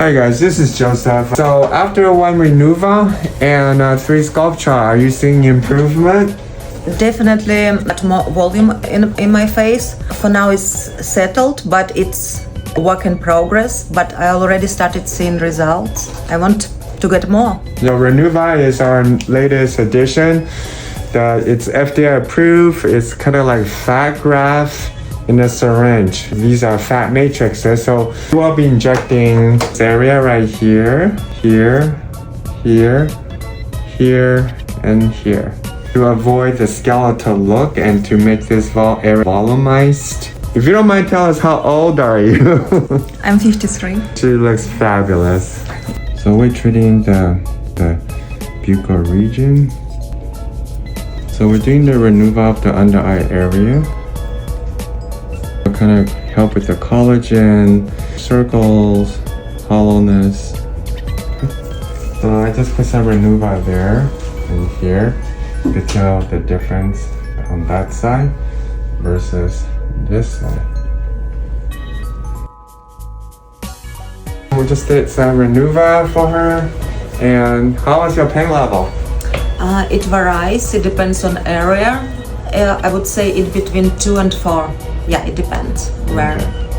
Hi guys, this is Joseph. So after 1 Renuva and 3 sculpture, are you seeing improvement? Definitely more volume in my face. For now it's settled, but it's a work in progress, but I already started seeing results. I want to get more. The Renuva is our latest addition. It's FDA approved. It's kind of like fat graft in a syringe. These are fat matrices, so you will be injecting this area right here, here, here, here, and here to avoid the skeletal look and to make this area volumized. If you don't mind, tell us how old are you? I'm 53. She looks fabulous. So we're treating the buccal region. So we're doing the Renuva of the under eye area. It'll kind of help with the collagen, circles, hollowness. So I just put some Renuva there and here. You can tell the difference on that side versus this side. We just did some Renuva for her. And how was your pain level? It varies, it depends on area. I would say in between 2 and 4. Yeah, it depends where. Okay.